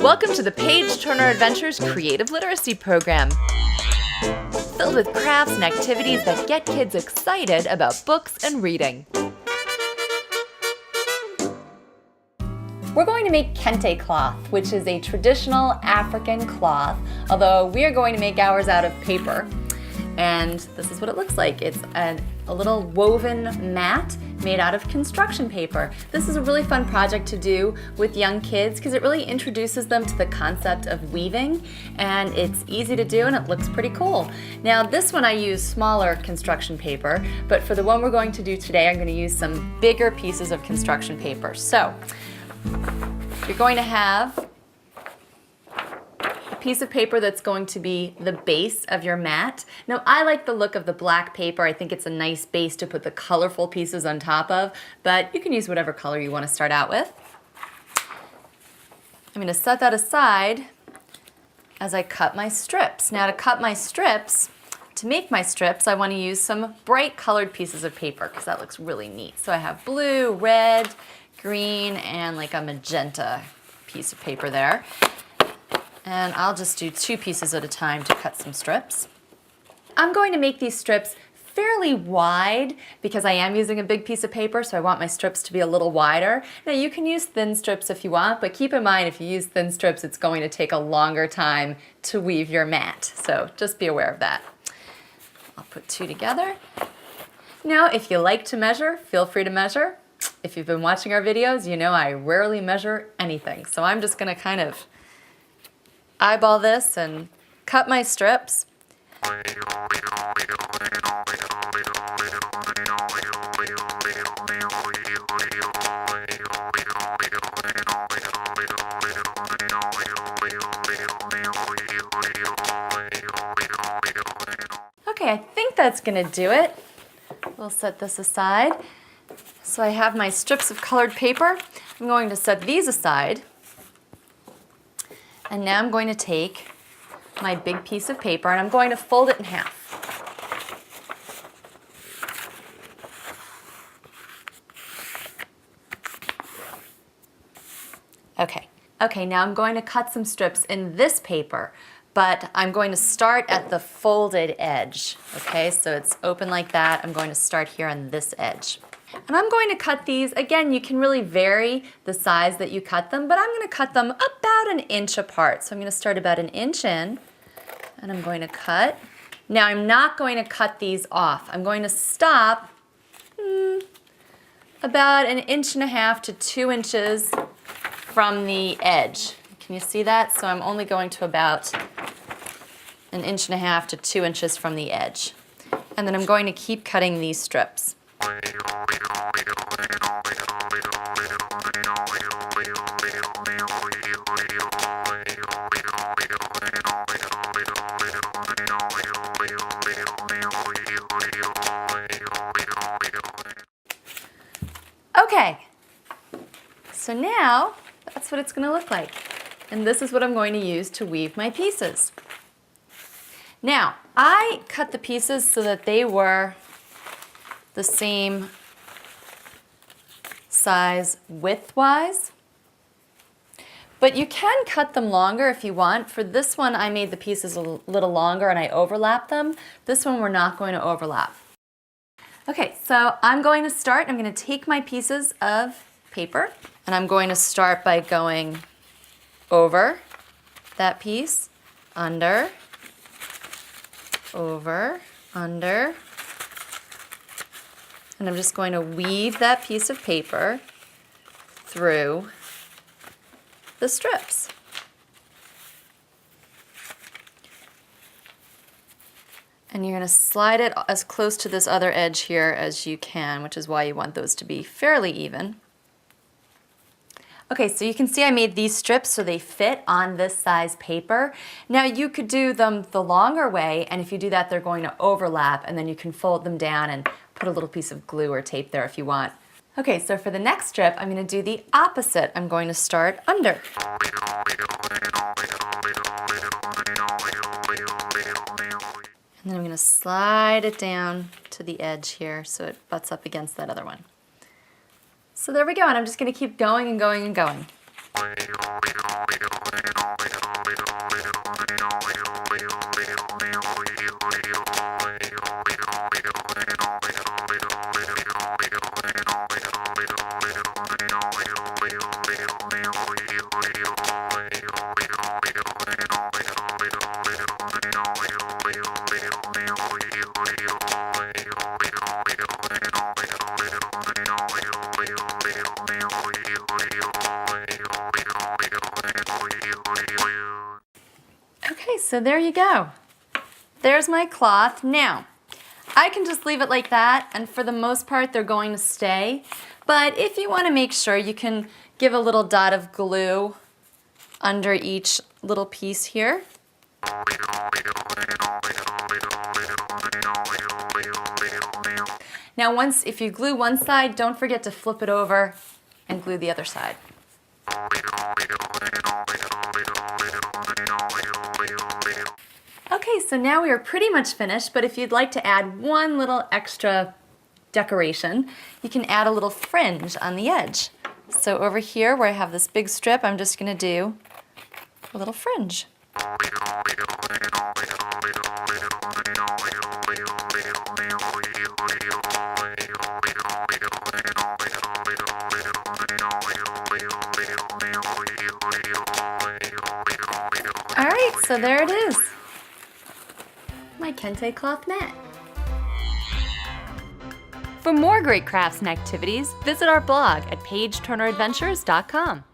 Welcome to the Page Turner Adventures Creative Literacy Program, filled with crafts and activities that get kids excited about books and reading. We're going to make Kente cloth, which is a traditional African cloth, although we are going to make ours out of paper. And this is what it looks like. It's a little woven mat made out of construction paper. This is a really fun project to do with young kids because it really introduces them to the concept of weaving, and it's easy to do and it looks pretty cool. Now this one I use smaller construction paper, but for the one we're going to do today I'm going to use some bigger pieces of construction paper. So you're going to have a piece of paper that's going to be the base of your mat. Now I like the look of the black paper. I think it's a nice base to put the colorful pieces on top of, but you can use whatever color you want to start out with. I'm going to set that aside as I cut my strips. Now to make my strips, I want to use some bright colored pieces of paper because that looks really neat. So I have blue, red, green, and like a magenta piece of paper there. And I'll just do 2 pieces at a time to cut some strips. I'm going to make these strips fairly wide because I am using a big piece of paper, so I want my strips to be a little wider. Now you can use thin strips if you want, but keep in mind if you use thin strips, it's going to take a longer time to weave your mat. So just be aware of that. I'll put 2 together. Now if you like to measure, feel free to measure. If you've been watching our videos, you know I rarely measure anything. So I'm just going to kind of eyeball this and cut my strips. Okay, I think that's going to do it. We'll set this aside. So I have my strips of colored paper. I'm going to set these aside. And now I'm going to take my big piece of paper and I'm going to fold it in half. Okay, now I'm going to cut some strips in this paper, but I'm going to start at the folded edge. Okay, so it's open like that. I'm going to start here on this edge. And I'm going to cut these, again, you can really vary the size that you cut them, but I'm going to cut them about an inch apart. So I'm going to start about an inch in, and I'm going to cut. Now I'm not going to cut these off. I'm going to stop about 1.5 inches to 2 inches from the edge. Can you see that? So I'm only going to about 1.5 inches to 2 inches from the edge. And then I'm going to keep cutting these strips. Okay, so now that's what it's going to look like. And this is what I'm going to use to weave my pieces. Now, I cut the pieces so that they were the same size width-wise, but you can cut them longer if you want. For this one, I made the pieces a little longer and I overlapped them. This one, we're not going to overlap. Okay, so I'm going to start. I'm going to take my pieces of paper and I'm going to start by going over that piece, under, over, under, and I'm just going to weave that piece of paper through the strips. And you're going to slide it as close to this other edge here as you can, which is why you want those to be fairly even. Okay, so you can see I made these strips so they fit on this size paper. Now you could do them the longer way, and if you do that, they're going to overlap, and then you can fold them down and put a little piece of glue or tape there if you want. Okay, so for the next strip, I'm going to do the opposite. I'm going to start under. And then I'm going to slide it down to the edge here so it butts up against that other one. So there we go, and I'm just going to keep going and going and going. so there you go. There's my cloth. Now, I can just leave it like that, and for the most part, they're going to stay. But if you want to make sure, you can give a little dot of glue under each little piece here. Now if you glue one side, don't forget to flip it over and glue the other side. Okay, so now we are pretty much finished, but if you'd like to add one little extra decoration, you can add a little fringe on the edge. So over here where I have this big strip, I'm just going to do a little fringe. Alright, so there it is. My Kente cloth mat. For more great crafts and activities, visit our blog at pageturneradventures.com.